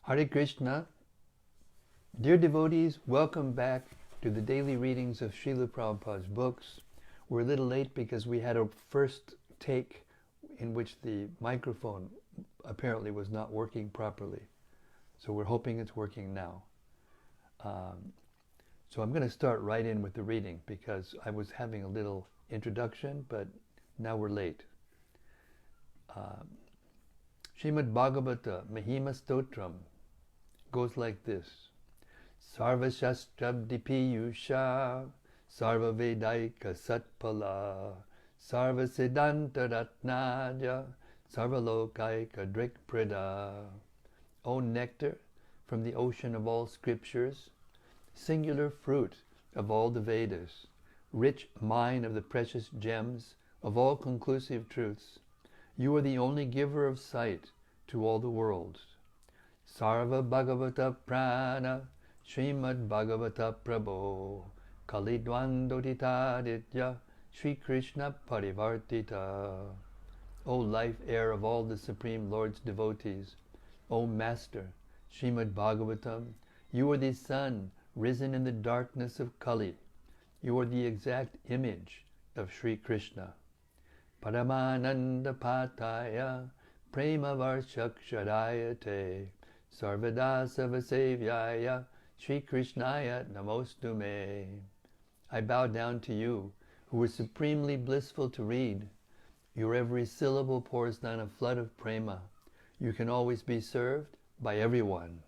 Hare Krishna. Dear devotees, welcome back to the daily readings of Srila Prabhupada's books. We're a little late because we had a first take in which the microphone apparently was not working properly. So we're hoping it's working now. So I'm going to start right in with the reading because I was having a little introduction, but now we're late. Srimad Bhagavatamrta Stotram goes like this. Sarva Shastrabdipiyusha Sarva Vedaika Satpala Sarva Siddhanta Ratnaja Sarva Lokaika Drikprida. O nectar from the ocean of all scriptures, singular fruit of all the Vedas, rich mine of the precious gems of all conclusive truths, you are the only giver of sight to all the worlds. Sarva Bhagavata Prana Srimad Bhagavata Prabhu Kalidwandoditaditya Sri Krishna Parivartita. O life air of all the Supreme Lord's devotees, O Master, Srimad Bhagavatam, you are the sun risen in the darkness of Kali. You are the exact image of Sri Krishna. Paramananda Pataya Prema Varshakshadayate Sarvada Savasevyaya Sri Krishnaya Namostume. I bow down to you, who are supremely blissful to read. Your every syllable pours down a flood of prema. You can always be served by everyone.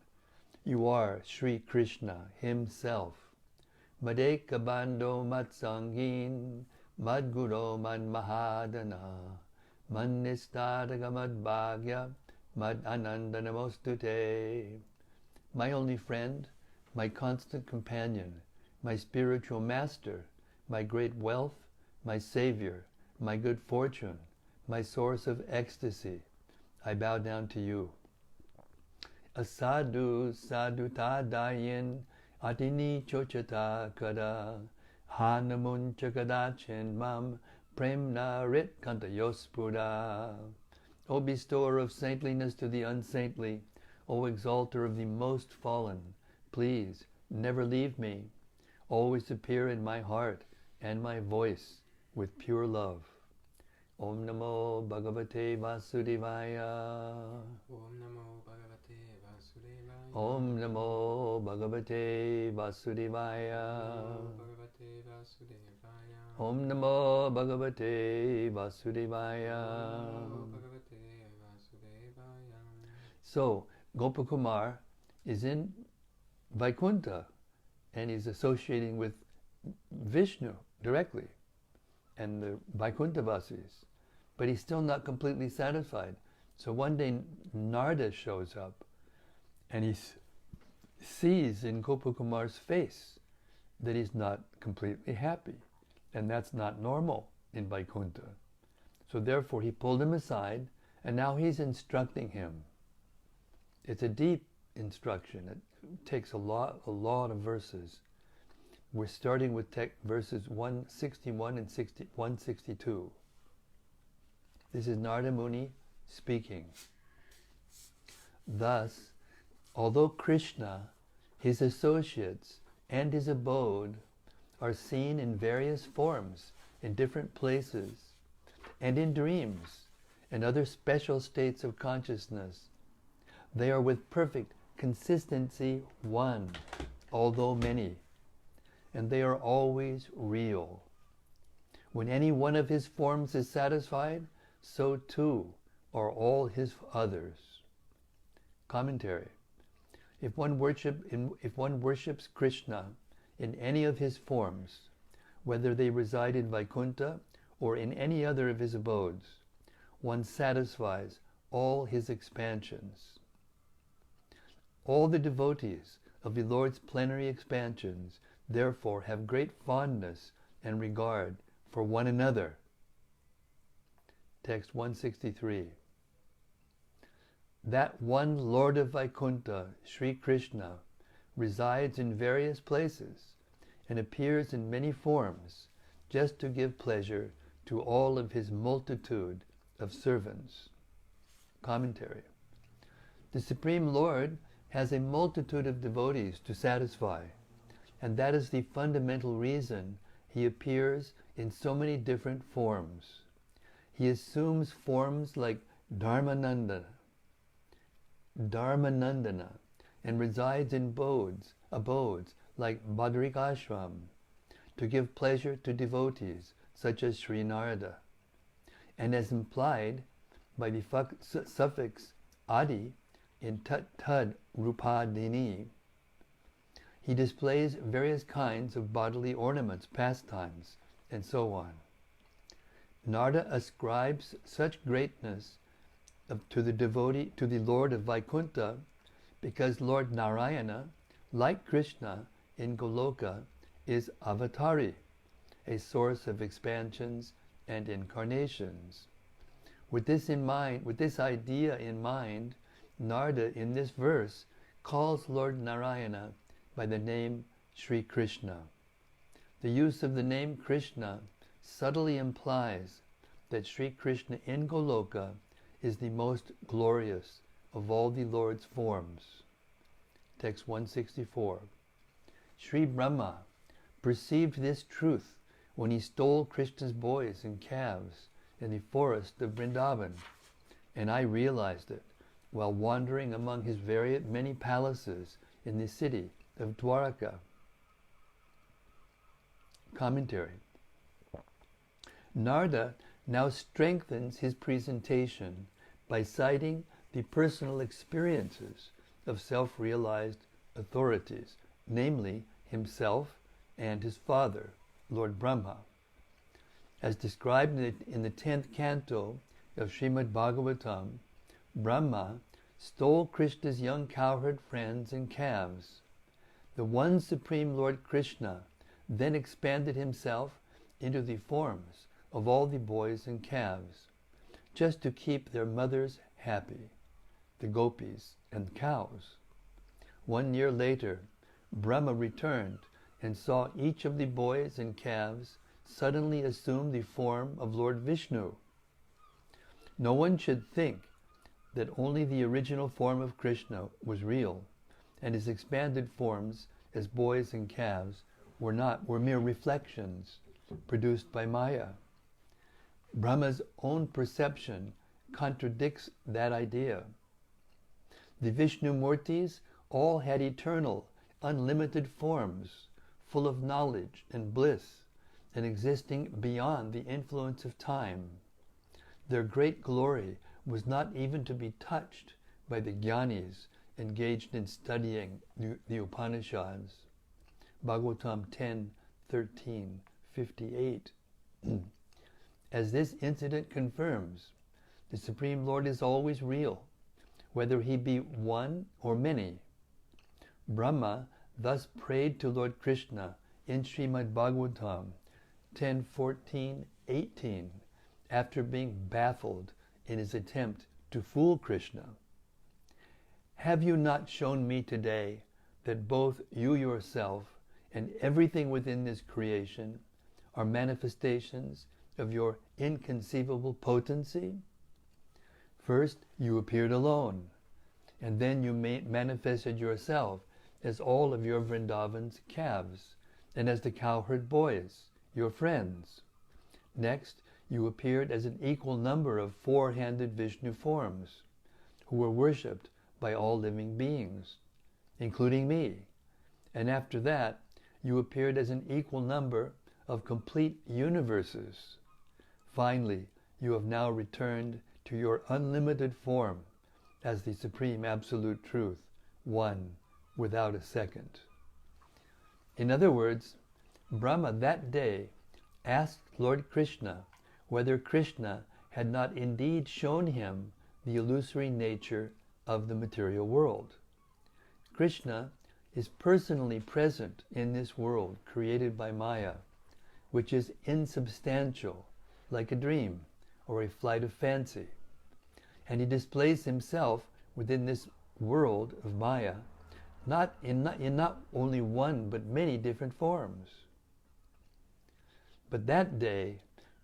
You are Sri Krishna himself. Madeka Bando Matsangin Madguro Mad Mahadana Mannistadaga Mad Bhagya Mad Ananda Namostute. My only friend, my constant companion, my spiritual master, my great wealth, my savior, my good fortune, my source of ecstasy, I bow down to you. Asadu saduta dayin adini chochata kada hanamun chakadachin mam premna rit kantayospuda. O bestower of saintliness to the unsaintly, O exalter of the most fallen, please never leave me. Always appear in my heart and my voice with pure love. Om Namo Bhagavate Vasudevaya. Om Namo Bhagavate Vasudevaya. Om Namo Bhagavate Vasudevaya. Om Namo Bhagavate Vasudevaya. Om Namo Bhagavate Vasudevaya. Om Namo Bhagavate Vasudevaya. So, Gopakumar is in Vaikuntha and he's associating with Vishnu directly and the Vaikuntha Vasis. But he's still not completely satisfied. So one day Narada shows up and he sees in Gopakumar's face that he's not completely happy. And that's not normal in Vaikuntha. So therefore he pulled him aside and now he's instructing him. It's a deep instruction. It takes a lot of verses. We're starting with verses 161 and 162. This is Narada Muni speaking. Thus, although Krishna, his associates, and his abode are seen in various forms, in different places, and in dreams, and other special states of consciousness, they are with perfect consistency one, although many, and they are always real. When any one of his forms is satisfied, so too are all his others. Commentary. If one worships Krishna in any of his forms, whether they reside in Vaikuntha or in any other of his abodes, one satisfies all his expansions. All the devotees of the Lord's plenary expansions therefore have great fondness and regard for one another. Text 163. That one Lord of Vaikuntha, Sri Krishna, resides in various places and appears in many forms just to give pleasure to all of his multitude of servants. Commentary. The Supreme Lord has a multitude of devotees to satisfy, and that is the fundamental reason he appears in so many different forms. He assumes forms like Dharmanandana, and resides in abodes like Badrikashram to give pleasure to devotees such as Sri Narada. And as implied by the suffix adi in tad rupadini, he displays various kinds of bodily ornaments, pastimes, and so on. Narada ascribes such greatness to the Lord of Vaikuntha because Lord Narayana, like Krishna in Goloka, is avatari, a source of expansions and incarnations. With this idea in mind, Narada in this verse calls Lord Narayana by the name Sri Krishna. The use of the name Krishna subtly implies that Sri Krishna in Goloka is the most glorious of all the Lord's forms. Text 164. Sri Brahma perceived this truth when he stole Krishna's boys and calves in the forest of Vrindavan, and I realized it while wandering among his many palaces in the city of Dwaraka. Commentary. Narada now strengthens his presentation by citing the personal experiences of self-realized authorities, namely himself and his father, Lord Brahma. As described in the 10th canto of Srimad Bhagavatam, Brahma stole Krishna's young cowherd friends and calves. The one Supreme Lord Krishna then expanded himself into the forms of all the boys and calves, just to keep their mothers happy, the gopis and cows. 1 year later, Brahma returned and saw each of the boys and calves suddenly assume the form of Lord Vishnu. No one should think that only the original form of Krishna was real, and his expanded forms as boys and calves were mere reflections produced by Maya. Brahma's own perception contradicts that idea. The Vishnu Murtis all had eternal, unlimited forms, full of knowledge and bliss, and existing beyond the influence of time. Their great glory was not even to be touched by the jnanis engaged in studying the Upanishads. Bhagavatam 10, 13, 58. As this incident confirms, the Supreme Lord is always real, whether he be one or many. Brahma thus prayed to Lord Krishna in Srimad Bhagavatam 10, 14, 18, after being baffled in his attempt to fool Krishna. Have you not shown me today that both you yourself and everything within this creation are manifestations of your inconceivable potency? First, you appeared alone, and then you manifested yourself as all of your Vrindavan's calves, and as the cowherd boys, your friends. Next, you appeared as an equal number of four-handed Vishnu forms, who were worshipped by all living beings, including me. And after that, you appeared as an equal number of complete universes. Finally, you have now returned to your unlimited form as the Supreme Absolute Truth, one without a second. In other words, Brahma that day asked Lord Krishna whether Krishna had not indeed shown him the illusory nature of the material world. Krishna is personally present in this world created by Maya, which is insubstantial, like a dream or a flight of fancy. And he displays himself within this world of Maya, not only one, but many different forms. But that day,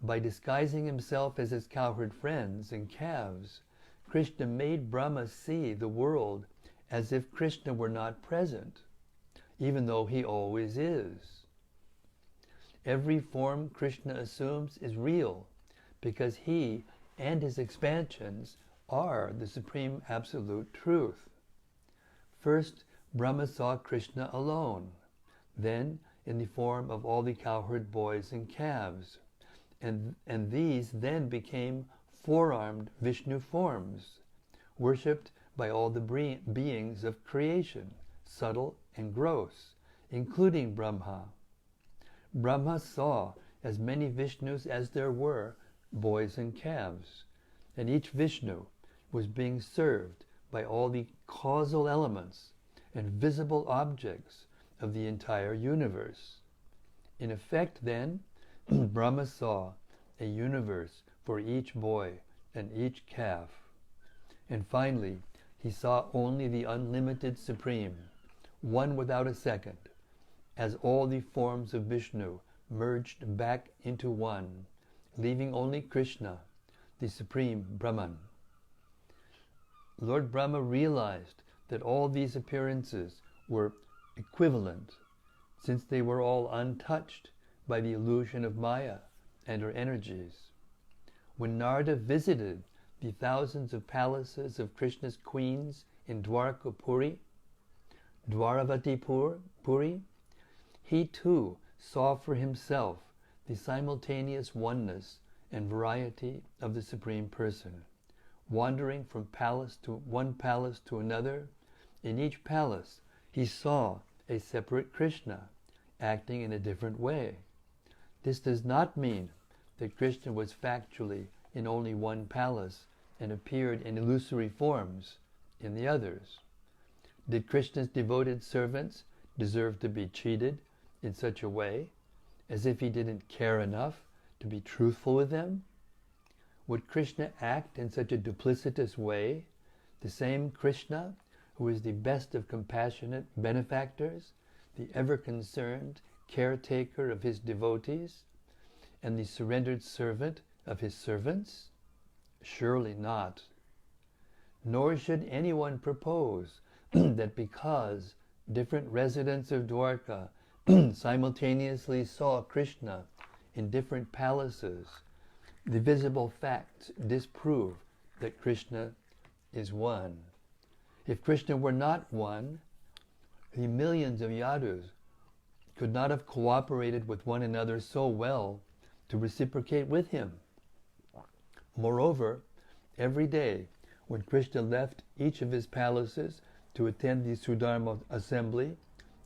by disguising himself as his cowherd friends and calves, Krishna made Brahma see the world as if Krishna were not present, even though he always is. Every form Krishna assumes is real, because he and his expansions are the Supreme Absolute Truth. First, Brahma saw Krishna alone, then in the form of all the cowherd boys and calves, and these then became four-armed Vishnu forms, worshipped by all the beings of creation, subtle and gross, including Brahma. Brahma saw as many Vishnus as there were boys and calves, and each Vishnu was being served by all the causal elements and visible objects of the entire universe. In effect, then, Brahma saw a universe for each boy and each calf. And finally, he saw only the unlimited Supreme, one without a second, as all the forms of Vishnu merged back into one, leaving only Krishna, the Supreme Brahman. Lord Brahma realized that all these appearances were equivalent, since they were all untouched by the illusion of Maya and her energies. When Narada visited the thousands of palaces of Krishna's queens in Dwaravati Puri, he too saw for himself the simultaneous oneness and variety of the Supreme Person, wandering from one palace to another. In each palace, he saw a separate Krishna, acting in a different way. This does not mean that Krishna was factually in only one palace and appeared in illusory forms in the others. Did Krishna's devoted servants deserve to be cheated in such a way, as if he didn't care enough to be truthful with them? Would Krishna act in such a duplicitous way, the same Krishna who is the best of compassionate benefactors, the ever-concerned caretaker of his devotees, and the surrendered servant of his servants? Surely not. Nor should anyone propose that because different residents of Dwarka simultaneously saw Krishna in different palaces, the visible facts disprove that Krishna is one. If Krishna were not one, the millions of Yadus could not have cooperated with one another so well to reciprocate with him. Moreover, every day when Krishna left each of his palaces to attend the Sudharma assembly,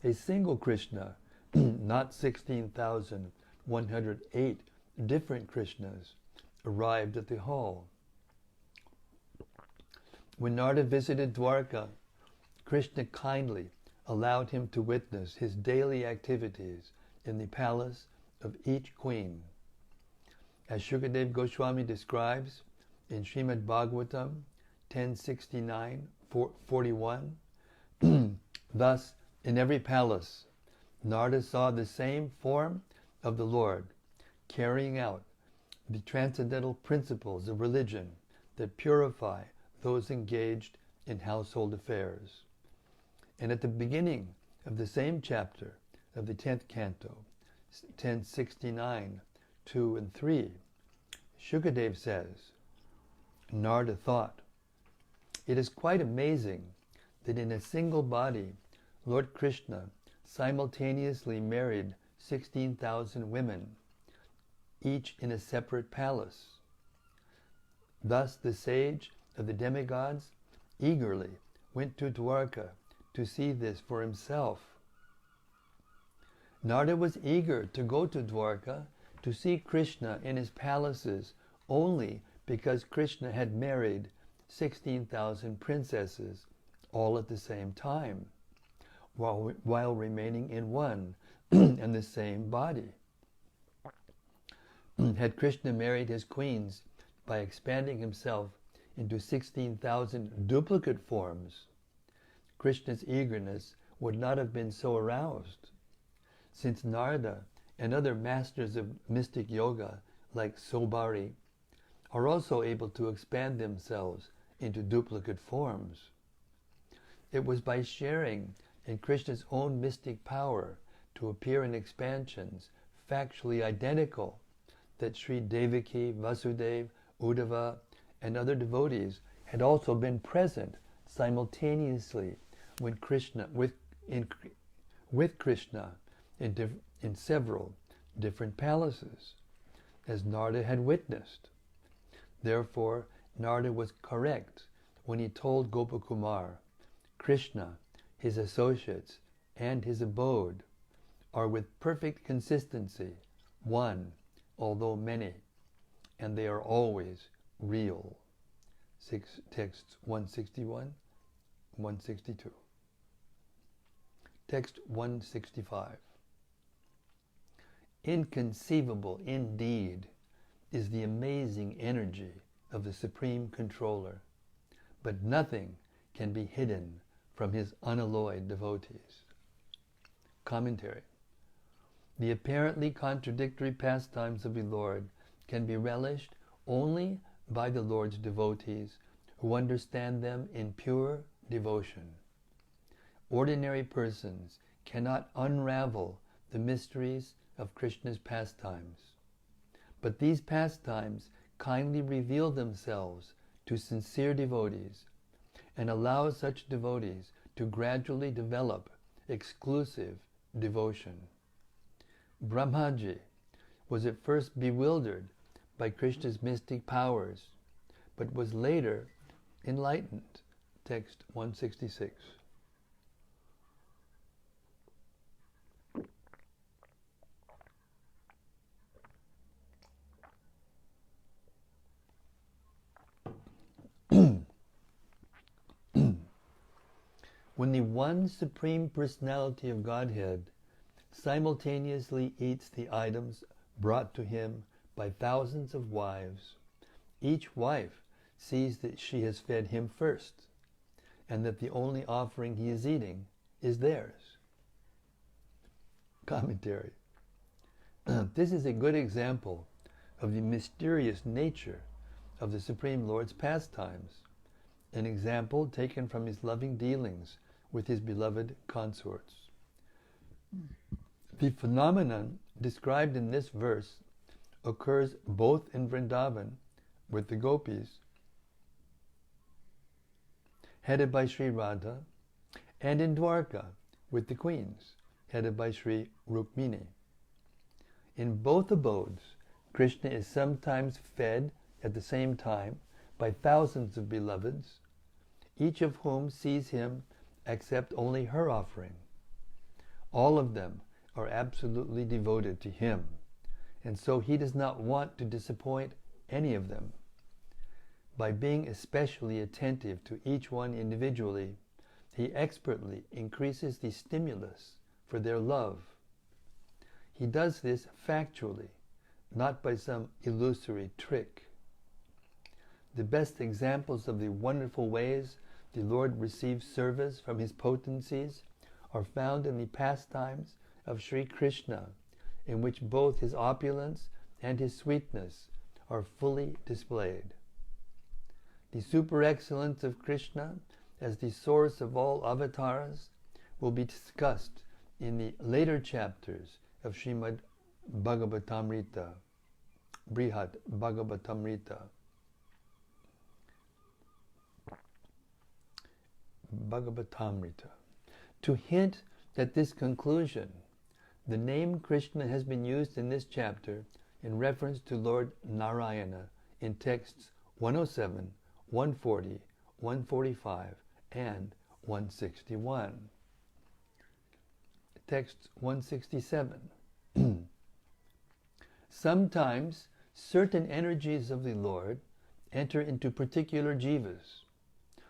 a single Krishna, not 16,108 different Krishnas, arrived at the hall. When Narada visited Dwarka, Krishna kindly allowed him to witness his daily activities in the palace of each queen. As Shukadev Goswami describes in Srimad Bhagavatam 1069-41, thus in every palace Narada saw the same form of the Lord, carrying out the transcendental principles of religion that purify those engaged in household affairs. And at the beginning of the same chapter of the 10th canto, 1069, 2 and 3, Shukadev says, Narada thought, "It is quite amazing that in a single body, Lord Krishna simultaneously married 16,000 women, each in a separate palace. Thus the sage of the demigods eagerly went to Dwarka to see this for himself." Narada was eager to go to Dwarka to see Krishna in his palaces only because Krishna had married 16,000 princesses all at the same time, while remaining in one and the same body. Had Krishna married his queens by expanding himself into 16,000 duplicate forms, Krishna's eagerness would not have been so aroused. Since Narada and other masters of mystic yoga like Sobari are also able to expand themselves into duplicate forms. It was by sharing in Krishna's own mystic power to appear in expansions factually identical that Sri Devaki, Vasudeva, Uddhava, and other devotees had also been present simultaneously when Krishna, with Krishna in several different palaces, as Narada had witnessed. Therefore, Narada was correct when he told Gopakumar, Krishna, his associates, and his abode are with perfect consistency one, although many, and they are always real. Text 161, 162. Text 165. Inconceivable indeed is the amazing energy of the Supreme Controller, but nothing can be hidden from his unalloyed devotees. Commentary. The apparently contradictory pastimes of the Lord can be relished only by the Lord's devotees who understand them in pure devotion. Ordinary persons cannot unravel the mysteries of Krishna's pastimes, but these pastimes kindly reveal themselves to sincere devotees and allow such devotees to gradually develop exclusive devotion. Brahmaji was at first bewildered by Krishna's mystic powers, but was later enlightened. Text 166. When the one Supreme Personality of Godhead simultaneously eats the items brought to him by thousands of wives, each wife sees that she has fed him first, and that the only offering he is eating is theirs. Commentary. This is a good example of the mysterious nature of the Supreme Lord's pastimes, an example taken from his loving dealings with his beloved consorts. The phenomenon described in this verse occurs both in Vrindavan with the gopis, headed by Sri Radha, and in Dwarka with the queens, headed by Sri Rukmini. In both abodes, Krishna is sometimes fed at the same time by thousands of beloveds, each of whom sees him accept only her offering. All of them are absolutely devoted to him, and so he does not want to disappoint any of them. By being especially attentive to each one individually, he expertly increases the stimulus for their love. He does this factually, not by some illusory trick. The best examples of the wonderful ways the Lord receives service from his potencies are found in the pastimes of Sri Krishna, in which both his opulence and his sweetness are fully displayed. The super excellence of Krishna as the source of all avatars will be discussed in the later chapters of Srimad Bhagavatamrta, Brhad Bhagavatamrta. Bhagavatamrta. To hint at this conclusion, the name Krishna has been used in this chapter in reference to Lord Narayana in texts 107, 140, 145, and 161. Text 167. Sometimes certain energies of the Lord enter into particular jivas,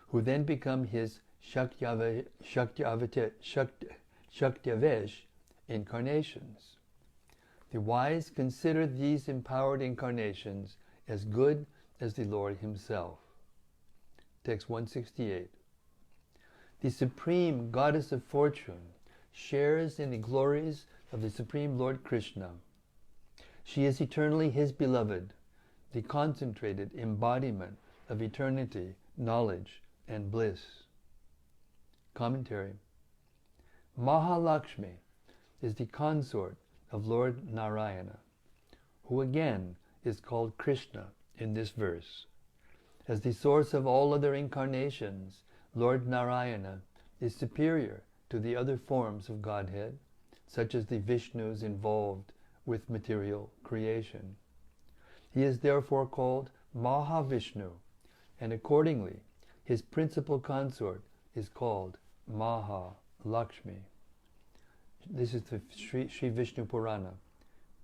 who then become his Shaktyavesh incarnations. The wise consider these empowered incarnations as good as the Lord himself. Text 168. The Supreme Goddess of Fortune shares in the glories of the Supreme Lord Krishna. She is eternally his beloved, the concentrated embodiment of eternity, knowledge, and bliss. Commentary. Mahalakshmi is the consort of Lord Narayana, who again is called Krishna in this verse. As the source of all other incarnations, Lord Narayana is superior to the other forms of Godhead, such as the Vishnus involved with material creation. He is therefore called Mahavishnu, and accordingly, his principal consort is called Mahalakshmi. This is the Sri Vishnu Purana,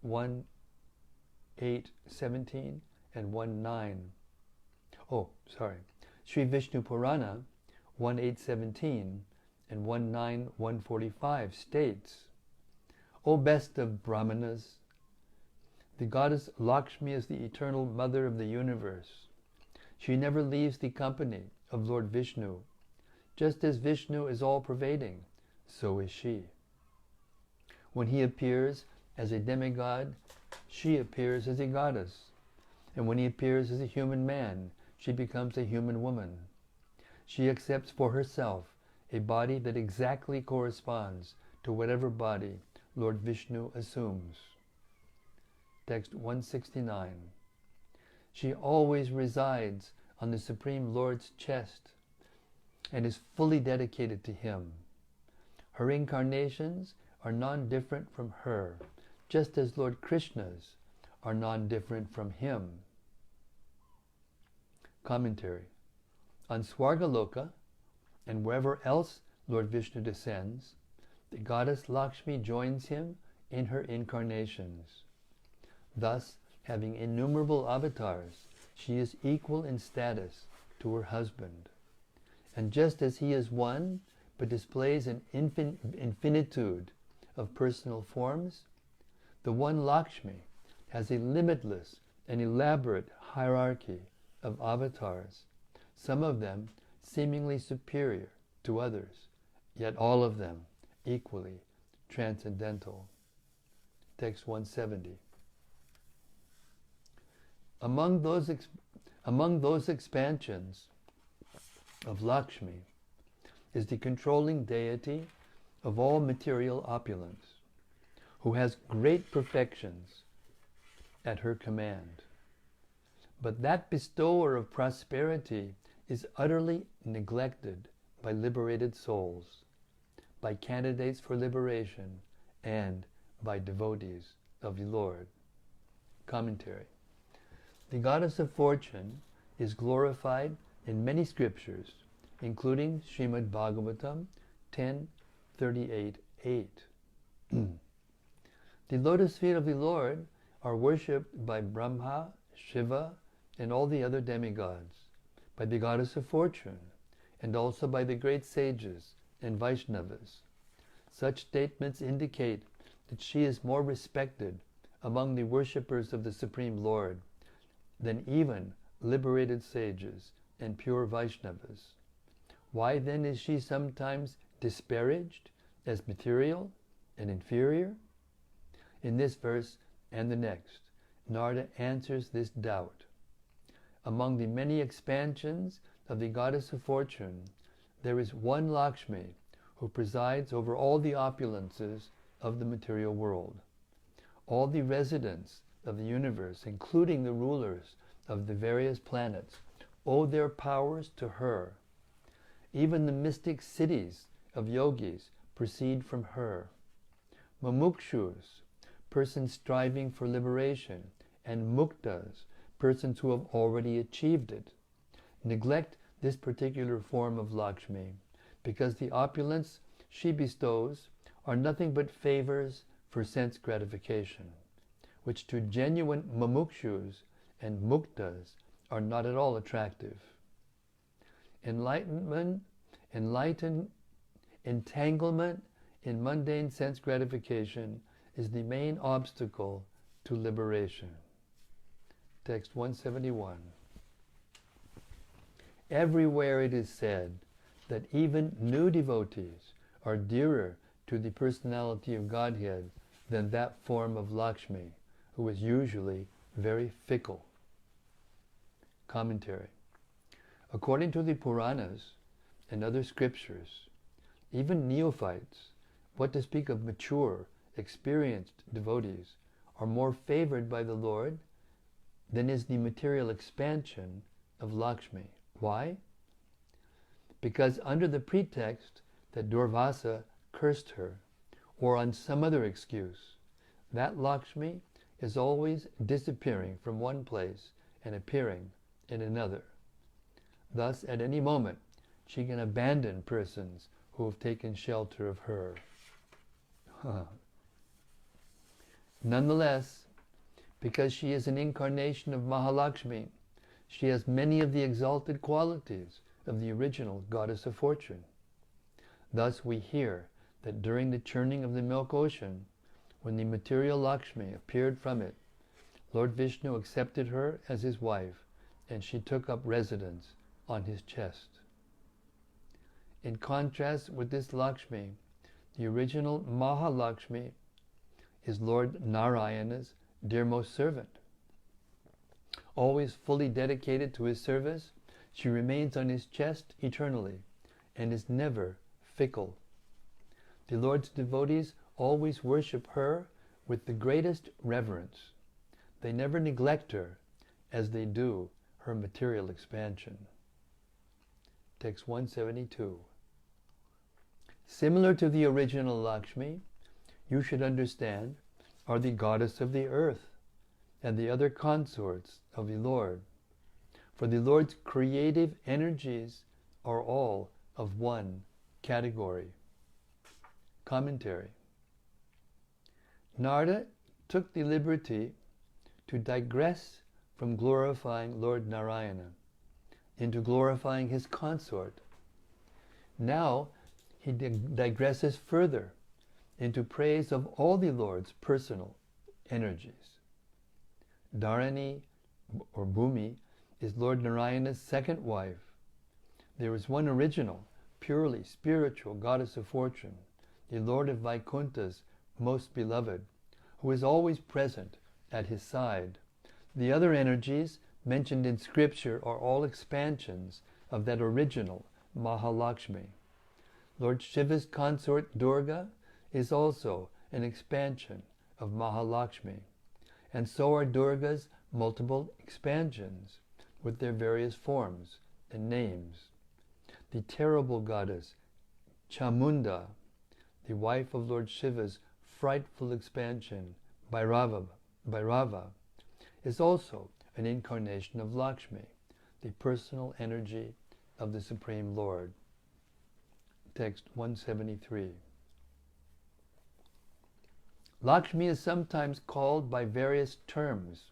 1.8.17 and 1.9. Sri Vishnu Purana 1.8.17 and 1.9.145 states, O best of Brahmanas, the goddess Lakshmi is the eternal mother of the universe. She never leaves the company of Lord Vishnu. Just as Vishnu is all-pervading, so is she. When he appears as a demigod, she appears as a goddess. And when he appears as a human man, she becomes a human woman. She accepts for herself a body that exactly corresponds to whatever body Lord Vishnu assumes. Text 169. She always resides on the Supreme Lord's chest and is fully dedicated to him. Her incarnations are non-different from her, just as Lord Krishna's are non-different from him. Commentary. On Swargaloka, and wherever else Lord Vishnu descends, the goddess Lakshmi joins him in her incarnations. Thus, having innumerable avatars, she is equal in status to her husband. And just as he is one, but displays an infinitude of personal forms, the one Lakshmi has a limitless and elaborate hierarchy of avatars, some of them seemingly superior to others, yet all of them equally transcendental. Text 170. Among those expansions of Lakshmi is the controlling deity of all material opulence, who has great perfections at her command. But that bestower of prosperity is utterly neglected by liberated souls, by candidates for liberation, and by devotees of the Lord. Commentary. The goddess of fortune is glorified in many scriptures, including Srimad Bhagavatam 10.38.8. The lotus feet of the Lord are worshipped by Brahma, Shiva, and all the other demigods, by the goddess of fortune, and also by the great sages and Vaishnavas. Such statements indicate that she is more respected among the worshippers of the Supreme Lord than even liberated sages and pure Vaishnavas. Why then is she sometimes disparaged as material and inferior? In this verse and the next, Narada answers this doubt. Among the many expansions of the goddess of fortune, there is one Lakshmi who presides over all the opulences of the material world. All the residents of the universe, including the rulers of the various planets, owe their powers to her. Even the mystic cities of yogis proceed from her. Mumukshus, persons striving for liberation, and muktas, persons who have already achieved it, neglect this particular form of Lakshmi because the opulence she bestows are nothing but favors for sense gratification, which to genuine mumukshus and muktas are not at all attractive. Entanglement in mundane sense gratification is the main obstacle to liberation. Text 171. Everywhere it is said that even new devotees are dearer to the personality of Godhead than that form of Lakshmi, who is usually very fickle. Commentary. According to the Puranas and other scriptures, Even neophytes, what to speak of mature, experienced devotees, are more favored by the Lord than is the material expansion of Lakshmi. Why? Because under the pretext that Durvasa cursed her, or on some other excuse, that Lakshmi is always disappearing from one place and appearing in another. Thus, at any moment, she can abandon persons who have taken shelter of her. Nonetheless, because she is an incarnation of Mahalakshmi, she has many of the exalted qualities of the original goddess of fortune. Thus we hear that during the churning of the milk ocean, when the material Lakshmi appeared from it, Lord Vishnu accepted her as his wife, and she took up residence on his chest. In contrast with this Lakshmi, the original Mahalakshmi is Lord Narayana's dearmost servant. Always fully dedicated to his service, she remains on his chest eternally and is never fickle. The Lord's devotees always worship her with the greatest reverence. They never neglect her as they do her material expansion. Text 172. Similar to the original Lakshmi, you should understand, are the goddess of the earth and the other consorts of the Lord. For the Lord's creative energies are all of one category. Commentary. Narada took the liberty to digress from glorifying Lord Narayana into glorifying his consort. Now he digresses further into praise of all the Lord's personal energies. Dharani, or Bhumi, is Lord Narayana's second wife. There is one original, purely spiritual goddess of fortune, the Lord of Vaikuntha's most beloved, who is always present at his side. The other energies mentioned in scripture are all expansions of that original Mahalakshmi. Lord Shiva's consort Durga is also an expansion of Mahalakshmi, and so are Durga's multiple expansions with their various forms and names. The terrible goddess Chamunda, the wife of Lord Shiva's frightful expansion Bhairava, is also an incarnation of Lakshmi, the personal energy of the Supreme Lord. Text 173. Lakshmi is sometimes called by various terms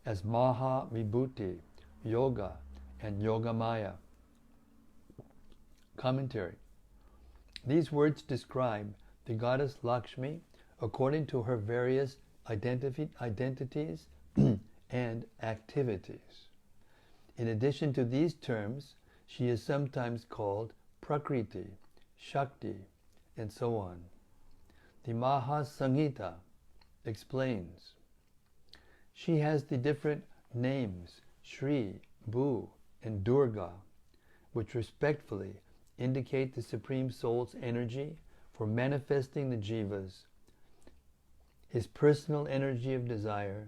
as Maha Vibhuti, Yoga, and Yogamaya. Commentary. These words describe the goddess Lakshmi according to her various identities and activities. In addition to these terms, she is sometimes called Prakriti, Shakti, and so on. The Mahasamhita explains, she has the different names Shri, Bhu, and Durga, which respectfully indicate the Supreme Soul's energy for manifesting the jivas, his personal energy of desire,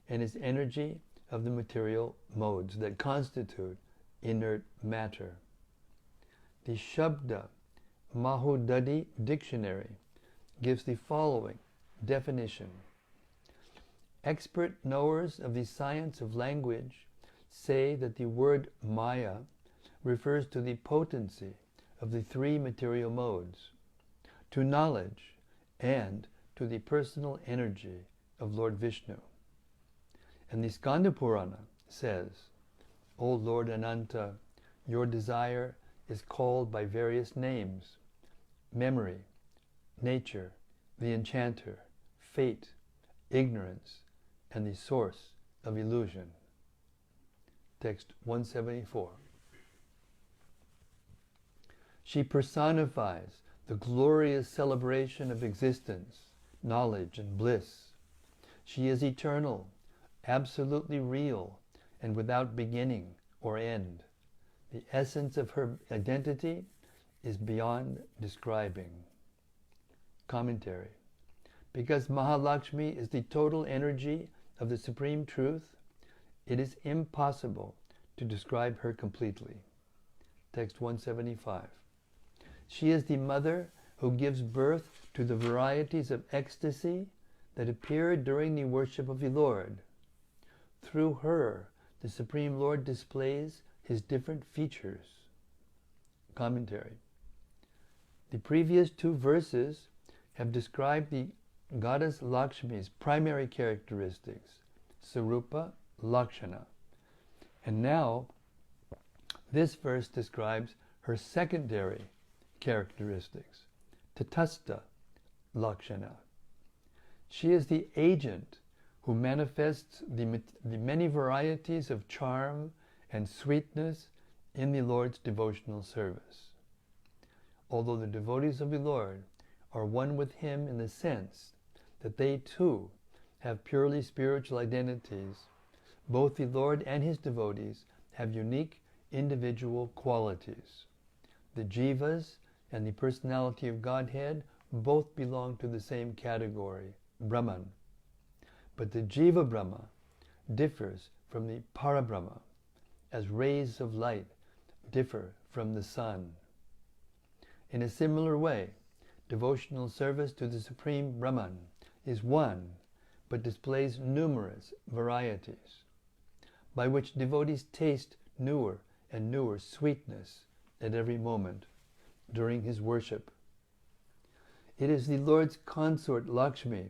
and his energy of the material modes that constitute inert matter. The Shabda Mahudadi dictionary gives the following definition. Expert knowers of the science of language say that the word Maya refers to the potency of the three material modes, to knowledge, and to the personal energy of Lord Vishnu. And the Skanda Purana says, O Lord Ananta, your desire is called by various names: memory, nature, the enchanter, fate, ignorance, and the source of illusion. Text 174. She personifies the glorious celebration of existence, knowledge, and bliss. She is eternal, absolutely real, and without beginning or end. The essence of her identity is beyond describing. Commentary. Because Mahalakshmi is the total energy of the Supreme Truth, it is impossible to describe her completely. Text 175. She is the mother who gives birth to the varieties of ecstasy that appear during the worship of the Lord. Through her, the Supreme Lord displays his different features. Commentary. The previous two verses have described the goddess Lakshmi's primary characteristics, Sarupa, Lakshana. And now, this verse describes her secondary characteristics, Tatastha, Lakshana. She is the agent who manifests the many varieties of charm and sweetness in the Lord's devotional service. Although the devotees of the Lord are one with him in the sense that they too have purely spiritual identities, both the Lord and his devotees have unique individual qualities. The jivas and the personality of Godhead both belong to the same category, Brahman. But the Jiva Brahma differs from the Parabrahma, as rays of light differ from the sun. In a similar way, devotional service to the Supreme Brahman is one, but displays numerous varieties, by which devotees taste newer and newer sweetness at every moment during his worship. It is the Lord's consort Lakshmi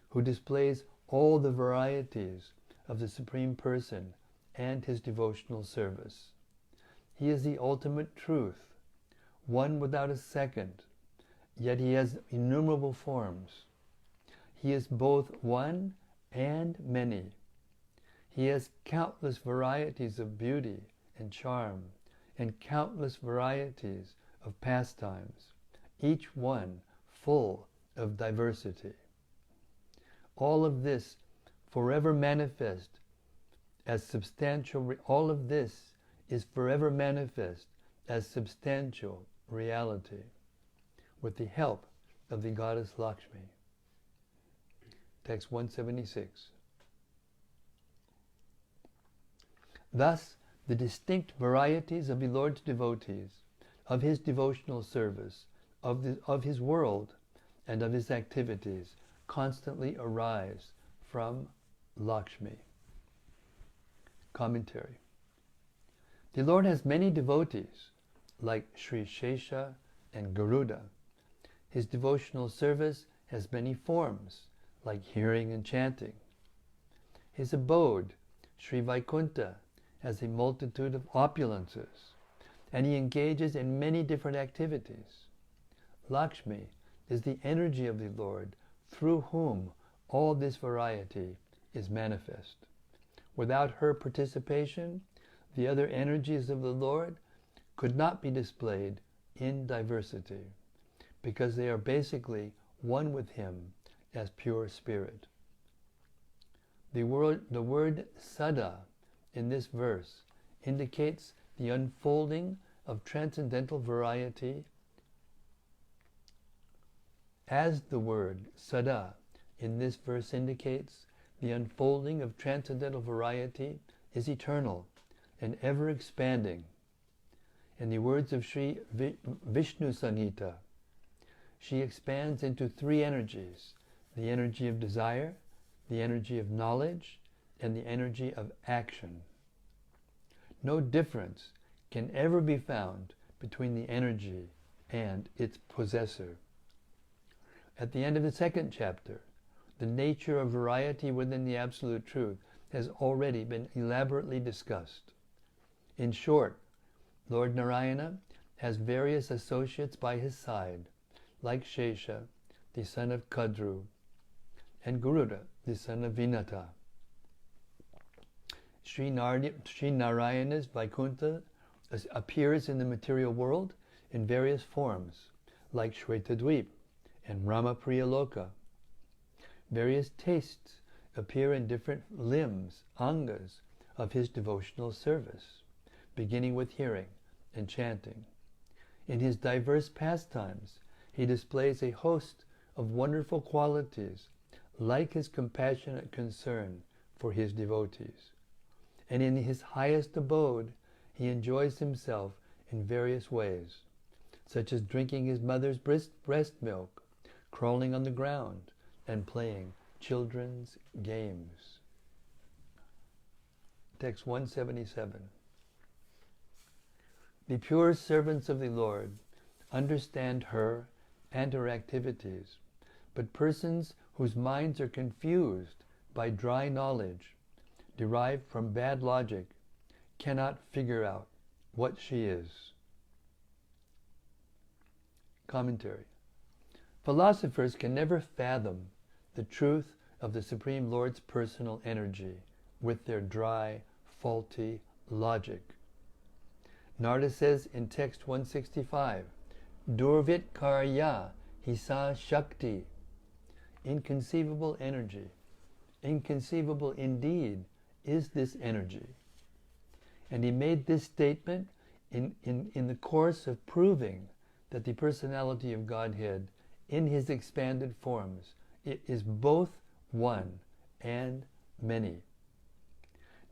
who displays all the varieties of the Supreme Person and his devotional service. He is the ultimate truth, one without a second, yet he has innumerable forms. He is both one and many. He has countless varieties of beauty and charm, and countless varieties of pastimes, each one full of diversity. All of this forever manifest as substantial, all of this is forever manifest as substantial reality with the help of the goddess Lakshmi. Text 176. Thus, the distinct varieties of the Lord's devotees, of his devotional service, of his world, and of his activities constantly arise from Lakshmi. Commentary. The Lord has many devotees, like Sri Shesha and Garuda. His devotional service has many forms, like hearing and chanting. His abode, Sri Vaikuntha, has a multitude of opulences, and he engages in many different activities. Lakshmi is the energy of the Lord, through whom all this variety is manifest. Without her participation, the other energies of the Lord could not be displayed in diversity, because they are basically one with him as pure spirit. The word sada in this verse indicates the unfolding of transcendental variety, as the word sada in this verse indicates the unfolding of transcendental variety is eternal and ever expanding. In the words of Sri Vishnu Samhita, she expands into three energies: the energy of desire, the energy of knowledge, and the energy of action. No difference can ever be found between the energy and its possessor. At the end of the second chapter, the nature of variety within the Absolute Truth has already been elaborately discussed. In short, Lord Narayana has various associates by his side, like Shesha, the son of Kadru, and Garuda, the son of Vinata. Sri Narayana's Vaikuntha appears in the material world in various forms, like Shvetadvip and Ramapriya Loka. Various tastes appear in different limbs, angas, of his devotional service, beginning with hearing and chanting. In his diverse pastimes, he displays a host of wonderful qualities, like his compassionate concern for his devotees. And in his highest abode, he enjoys himself in various ways, such as drinking his mother's breast milk, crawling on the ground, and playing children's games. Text 177. The pure servants of the Lord understand her and her activities, but persons whose minds are confused by dry knowledge, derived from bad logic, cannot figure out what she is. Commentary. Philosophers can never fathom the truth of the Supreme Lord's personal energy with their dry, faulty logic. Narada says in text 165, Durvit karya hisa shakti, inconceivable energy. Inconceivable indeed is this energy. And he made this statement in the course of proving that the personality of Godhead in his expanded forms, it is both one and many.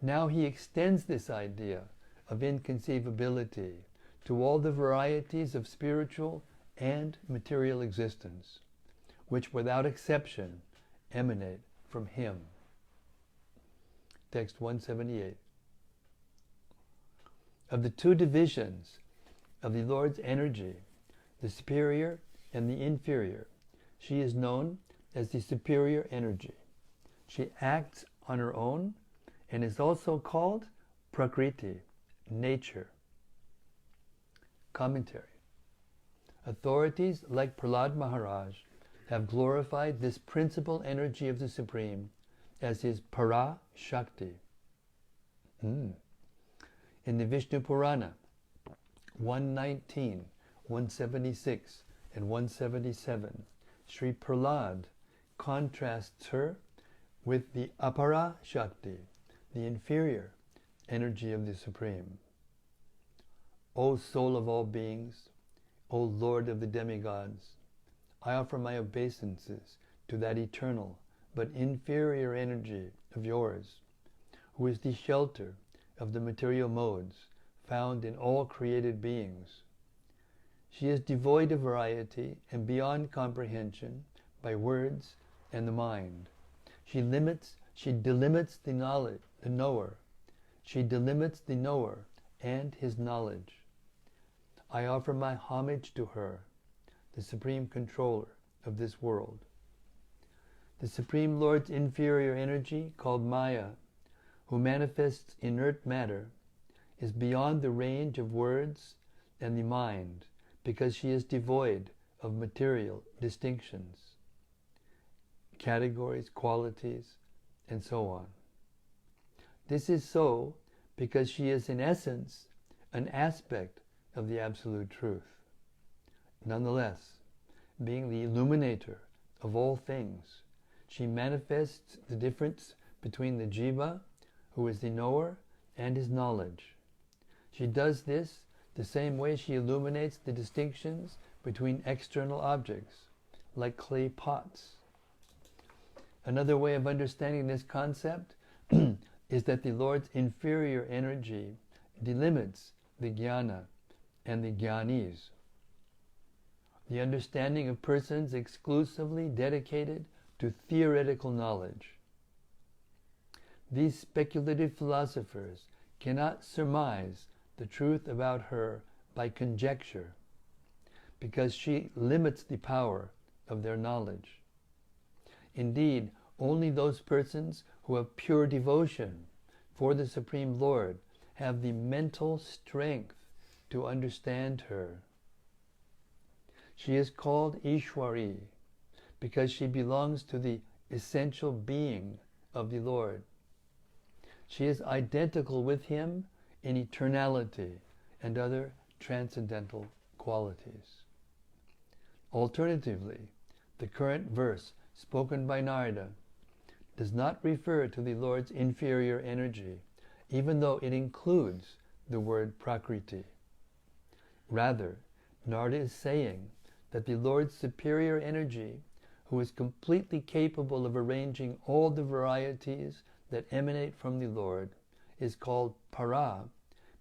Now he extends this idea of inconceivability to all the varieties of spiritual and material existence, which without exception emanate from him. Text 178. Of the two divisions of the Lord's energy, the superior and the inferior, she is known as the superior energy. She acts on her own and is also called Prakriti, nature. Commentary. Authorities like Prahlad Maharaj have glorified this principal energy of the Supreme as his Para Shakti. In the Vishnu Purana, 119, 176, and 177, Sri Prahlad contrasts her with the Apara Shakti, the inferior energy of the Supreme. O soul of all beings, O Lord of the demigods, I offer my obeisances to that eternal but inferior energy of yours, who is the shelter of the material modes found in all created beings. She is devoid of variety and beyond comprehension by words and the mind. She delimits the knower. She delimits the knower and his knowledge. I offer my homage to her, the supreme controller of this world. The Supreme Lord's inferior energy, called Maya, who manifests inert matter, is beyond the range of words and the mind because she is devoid of material distinctions, categories, qualities, and so on. This is so because she is in essence an aspect of the Absolute Truth. Nonetheless, being the illuminator of all things, she manifests the difference between the jiva, who is the knower, and his knowledge. She does this the same way she illuminates the distinctions between external objects, like clay pots. Another way of understanding this concept is that the Lord's inferior energy delimits the jnana and the jnanis, the understanding of persons exclusively dedicated to theoretical knowledge. These speculative philosophers cannot surmise the truth about her by conjecture, because she limits the power of their knowledge. Indeed, only those persons who have pure devotion for the Supreme Lord have the mental strength to understand her. She is called Ishwari because she belongs to the essential being of the Lord. She is identical with him in eternality and other transcendental qualities. Alternatively, the current verse spoken by Narada does not refer to the Lord's inferior energy, even though it includes the word Prakriti. Rather, Narada is saying that the Lord's superior energy, who is completely capable of arranging all the varieties that emanate from the Lord, is called Para,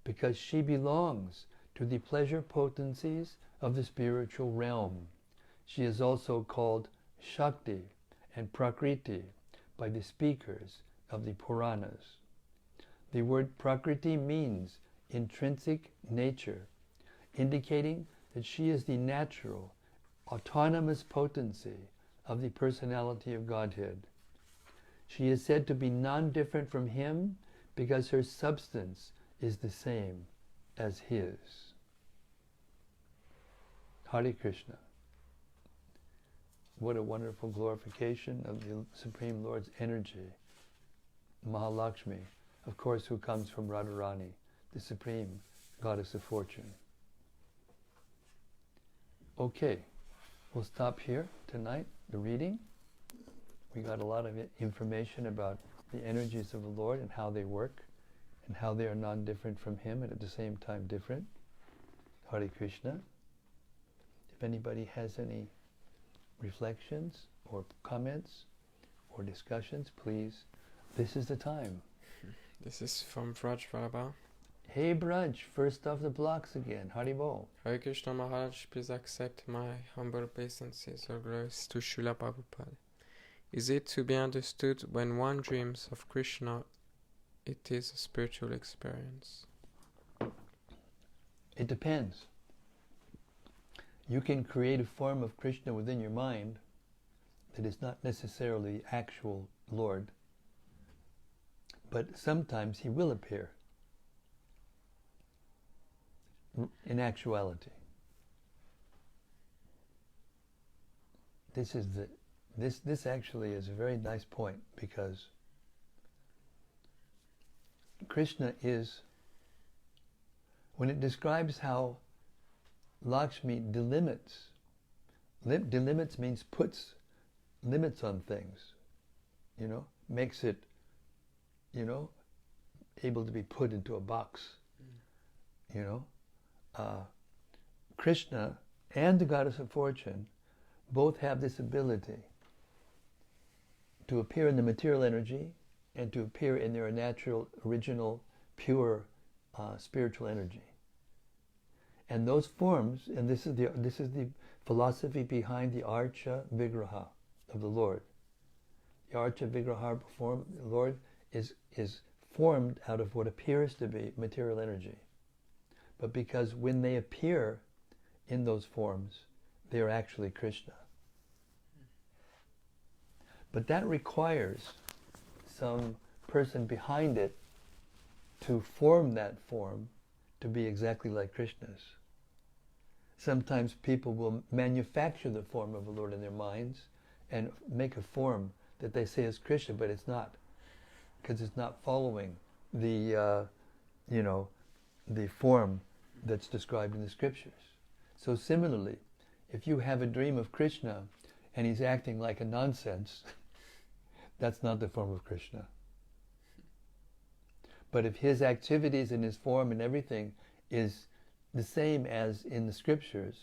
because she belongs to the pleasure potencies of the spiritual realm. She is also called Shakti and Prakriti by the speakers of the Puranas. The word Prakriti means intrinsic nature, indicating that she is the natural, autonomous potency of the personality of Godhead. She is said to be non-different from Him because her substance is the same as His. Hare Krishna. What a wonderful glorification of the Supreme Lord's energy. Mahalakshmi, of course, who comes from Radharani, the Supreme Goddess of Fortune. Okay, we'll stop here tonight, the reading. We got a lot of information about the energies of the Lord and how they work and how they are non-different from Him and at the same time different. Hare Krishna. If anybody has any reflections or comments or discussions, please, this is the time. This is from Brhad Bhagavatamrta. Hey Braj, first off the blocks again. Haribol. Hare Krishna Maharaj, please accept my humble obeisances or glories to Srila Prabhupada. Is it to be understood when one dreams of Krishna, it is a spiritual experience? It depends. You can create a form of Krishna within your mind that is not necessarily actual Lord, but sometimes He will appear in actuality. This actually is a very nice point, because Krishna is, when it describes how Lakshmi delimits means puts limits on things, makes it, able to be put into a box, Krishna and the Goddess of Fortune both have this ability to appear in the material energy and to appear in their natural, original, pure spiritual energy. And those forms, and this is the philosophy behind the Archa Vigraha of the Lord. The Archa Vigraha form, the Lord is formed out of what appears to be material energy. But because when they appear in those forms, they are actually Krishna. But that requires some person behind it to form that form to be exactly like Krishna's. Sometimes people will manufacture the form of the Lord in their minds and make a form that they say is Krishna, but it's not, because it's not following the form that's described in the scriptures. So similarly, if you have a dream of Krishna and he's acting like a nonsense, that's not the form of Krishna. But if his activities and his form and everything is the same as in the scriptures,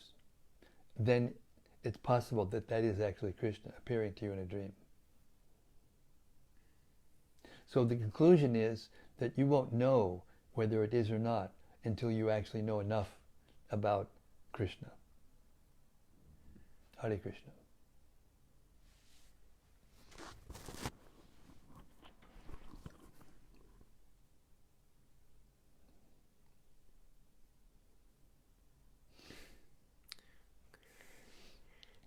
then it's possible that that is actually Krishna appearing to you in a dream. So the conclusion is that you won't know whether it is or not until you actually know enough about Krishna. Hare Krishna.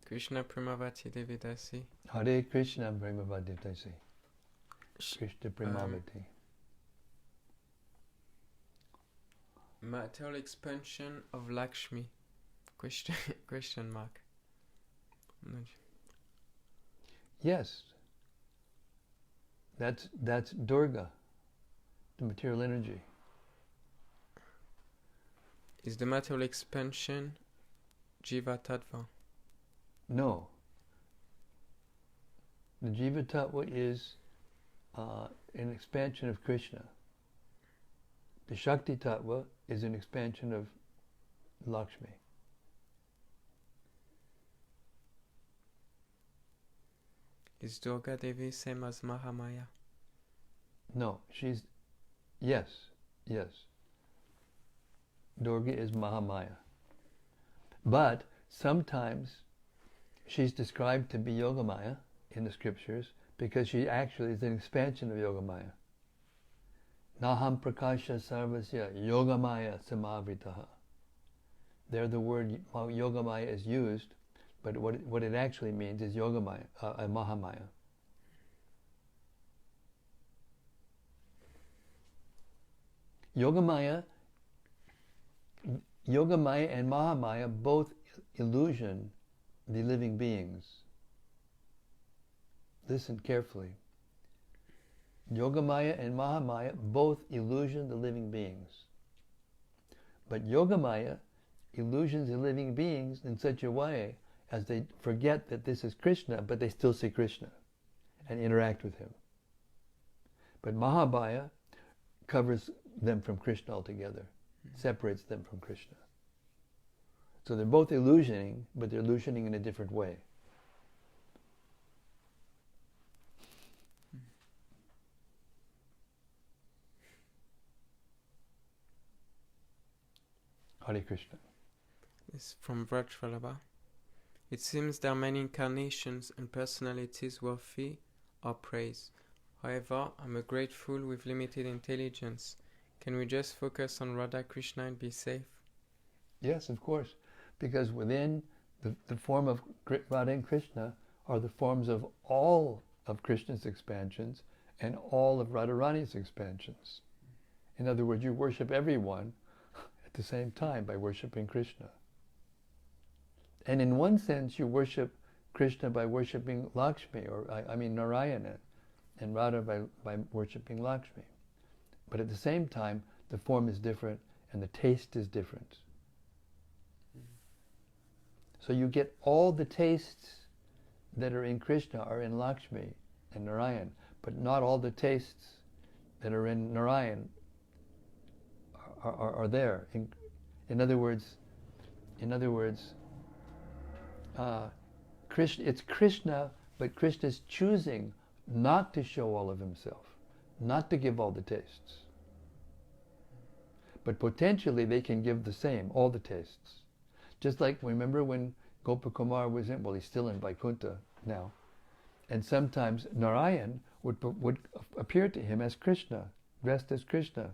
Krishna Primavati Devi Dasi. Hare Krishna Primavati Dasi. Krishna Primavati. Material expansion of Lakshmi. Question mark. Yes. That's Durga, the material energy. Is the material expansion Jiva Tattva? No. The Jiva Tattva is an expansion of Krishna. The Shakti Tattva is an expansion of Lakshmi. Is Durga Devi same as Mahamaya? No, yes. Durga is Mahamaya. But sometimes she's described to be Yogamaya in the scriptures because she actually is an expansion of Yogamaya. Naham prakasha sarvasya Yogamaya samavritaha. There the word Yogamaya is used, but what it actually means is Yogamaya, Mahamaya. Yogamaya and Mahamaya both illusion the living beings. Listen carefully. Yogamaya and Mahamaya both illusion the living beings. But Yogamaya illusions the living beings in such a way as they forget that this is Krishna, but they still see Krishna and interact with him. But Mahamaya covers them from Krishna altogether, separates them from Krishna. So they're both illusioning, but they're illusioning in a different way. Hare Krishna. It's from Brhad Bhagavatamrta. It seems there are many incarnations and personalities worthy of praise. However, I'm a great fool with limited intelligence. Can we just focus on Radha Krishna and be safe? Yes, of course. Because within the form of Radha and Krishna are the forms of all of Krishna's expansions and all of Radharani's expansions. In other words, you worship everyone at the same time by worshiping Krishna. And in one sense, you worship Krishna by worshiping Lakshmi, or Narayana, and Radha by worshiping Lakshmi. But at the same time, the form is different and the taste is different. So you get all the tastes that are in Krishna are in Lakshmi and Narayan, but not all the tastes that are in Narayan are there. In other words, Krishna, it's Krishna, but Krishna's choosing not to show all of himself, not to give all the tastes. But potentially they can give the same, all the tastes. Just like, remember when Gopakumar was in, well, he's still in Vaikuntha now, and sometimes Narayan would appear to him as Krishna, dressed as Krishna,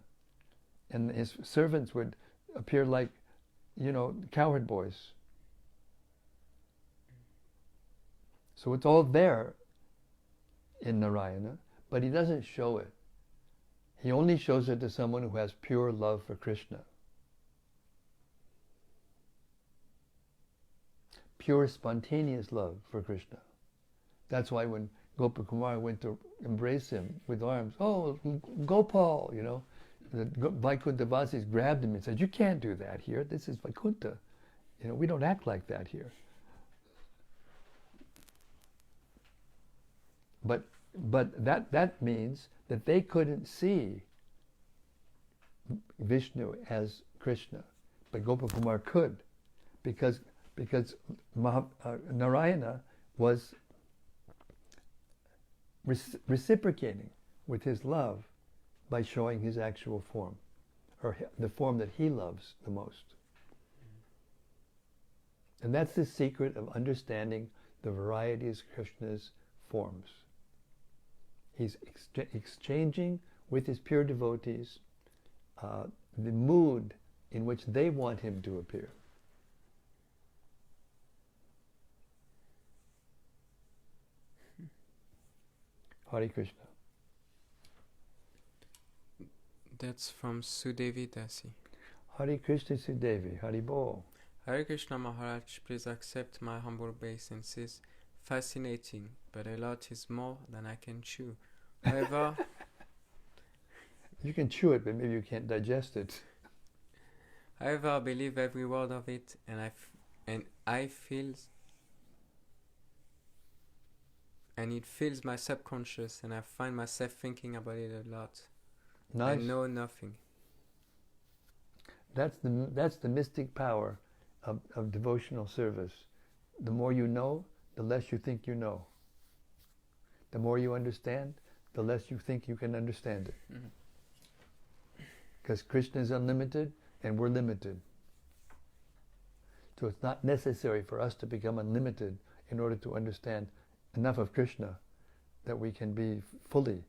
and his servants would appear like, cowherd boys. So it's all there in Narayana, but he doesn't show it. He only shows it to someone who has pure love for Krishna. Pure spontaneous love for Krishna. That's why when Gopakumar went to embrace him with arms, oh, Gopal, the Vaikuntha-vasis grabbed him and said, you can't do that here. This is Vaikuntha. We don't act like that here. But that means that they couldn't see Vishnu as Krishna, but Gopakumar could, because Narayana was reciprocating with his love by showing his actual form, or the form that he loves the most. And that's the secret of understanding the varieties of Krishna's forms. He's exchanging with his pure devotees the mood in which they want him to appear. Hare Krishna. That's from Sudevi Dasi. Hare Krishna Sudevi, Hare Bol. Hare Krishna Maharaj, please accept my humble obeisances. Fascinating, but a lot is more than I can chew. However, you can chew it, but maybe you can't digest it. However, I believe every word of it, and it fills my subconscious, and I find myself thinking about it a lot. Nice. I know nothing. That's the mystic power of devotional service. The more you know, the less you think you know. The more you understand, the less you think you can understand it. Because Krishna is unlimited and we're limited. So it's not necessary for us to become unlimited in order to understand enough of Krishna that we can be fully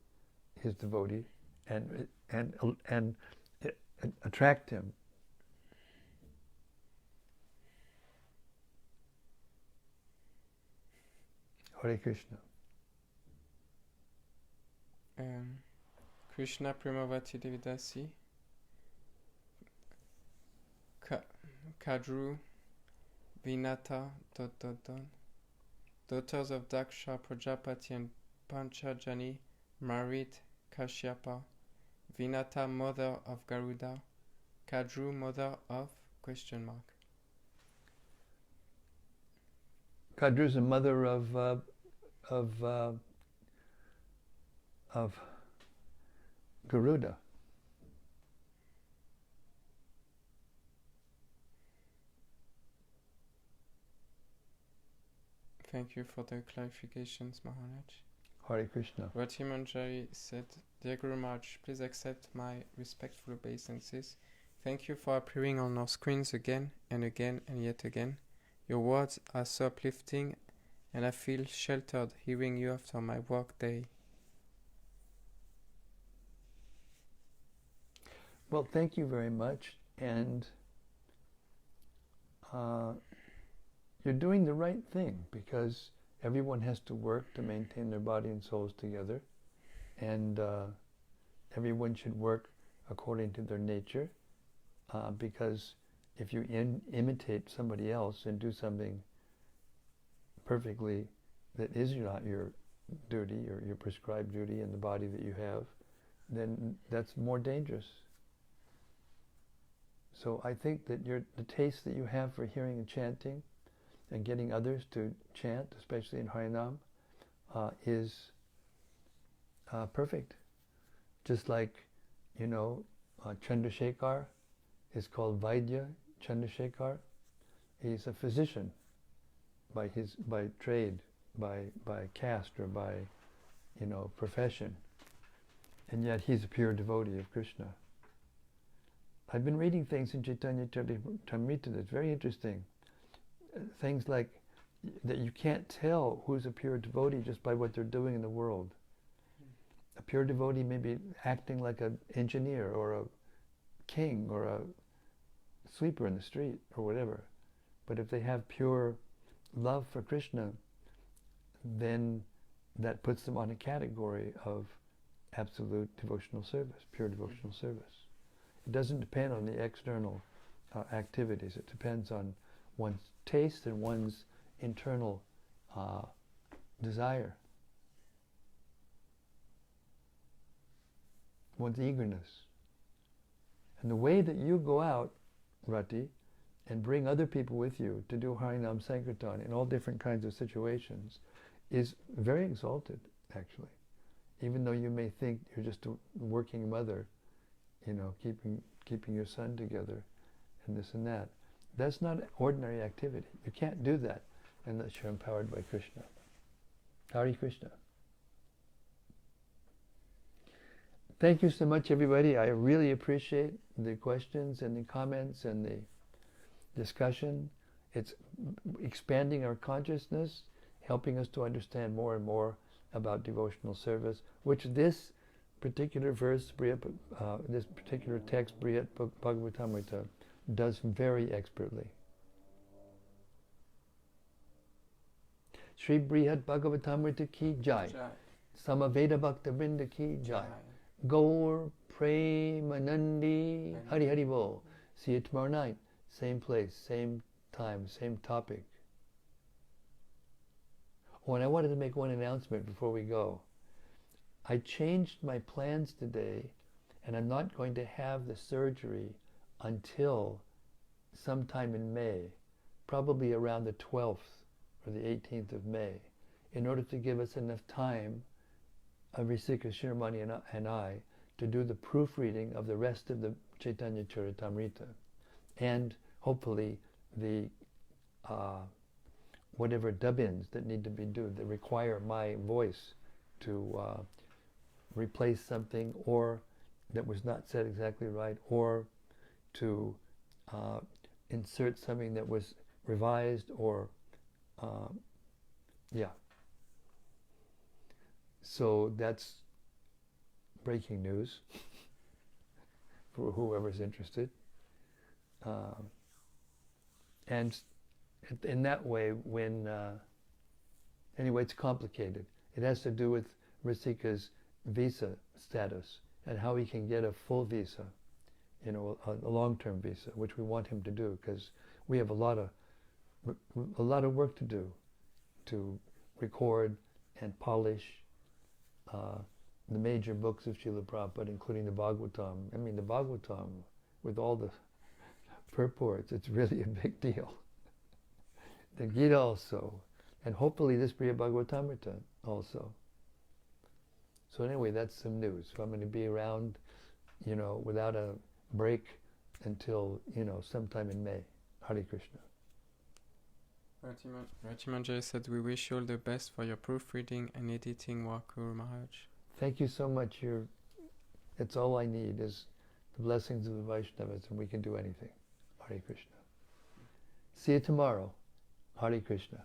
his devotee and attract him. Hare Krishna. Krishna Premavati Devidasi Kadru Vinata ... Daughters of Daksha, Prajapati and Panchajani married Kashyapa. Vinata, mother of Garuda. Kadru, mother of ? Kadru is the mother of Garuda. Thank you for the clarifications, Maharaj. Hare Krishna. Rati Manjari said, Dear Guru Maharaj, please accept my respectful obeisances. Thank you for appearing on our screens again and again and yet again. Your words are so uplifting and I feel sheltered hearing you after my work day. Well, thank you very much, and you're doing the right thing, because everyone has to work to maintain their body and souls together, and everyone should work according to their nature, because if you imitate somebody else and do something perfectly that is not your duty or your prescribed duty in the body that you have, then that's more dangerous. So I think that the taste that you have for hearing and chanting and getting others to chant, especially in Harinam, is perfect. Just like, Chandrasekhar is called Vaidya Chandrasekhar. He's a physician by trade, by caste, or by profession, and yet he's a pure devotee of Krishna. I've been reading things in Chaitanya Charitamrita that's very interesting. Things like that you can't tell who's a pure devotee just by what they're doing in the world. A pure devotee may be acting like an engineer or a king or a sweeper in the street or whatever. But if they have pure love for Krishna, then that puts them on a category of absolute devotional service, pure devotional service. It doesn't depend on the external activities. It depends on one's taste and one's internal desire, one's eagerness. And the way that you go out, Rati, and bring other people with you to do Harinam Sankirtan in all different kinds of situations is very exalted, actually. Even though you may think you're just a working mother, keeping your son together and this and that. That's not ordinary activity. You can't do that unless you're empowered by Krishna. Hare Krishna. Thank you so much, everybody. I really appreciate the questions and the comments and the discussion. It's expanding our consciousness, helping us to understand more and more about devotional service, which this particular verse, this particular text, Brhad Bhagavatamrta, does very expertly. Sri Brhad Bhagavatamrta ki jai. Samaveda Bhakta Vrinda ki jai. Gaur Premanandi Hari Hari Bol. See you tomorrow night. Same place, same time, same topic. Oh, and I wanted to make one announcement before we go. I changed my plans today, and I'm not going to have the surgery until sometime in May, probably around the 12th or the 18th of May, in order to give us enough time, Risika Shirmani and I, to do the proofreading of the rest of the Chaitanya Charitamrita, and hopefully the whatever dub-ins that need to be done that require my voice replace something, or that was not said exactly right, or to insert something that was revised, or yeah. So that's breaking news for whoever's interested. And in that way, when anyway, it's complicated. It has to do with Risika's visa status and how he can get a full visa, a long-term visa, which we want him to do, because we have a lot of work to do to record and polish the major books of Srila Prabhupada, including the Bhagavatam. I mean, the Bhagavatam, with all the purports, it's really a big deal. The Gita also, and hopefully this Brhad Bhagavatamrta also. So anyway, that's some news. So I'm going to be around, without a break until, sometime in May. Hare Krishna. Ratimanjay said, we wish you all the best for your proofreading and editing work, Guru Maharaj. Thank you so much. It's all I need is the blessings of the Vaishnavas, and we can do anything. Hare Krishna. See you tomorrow. Hare Krishna.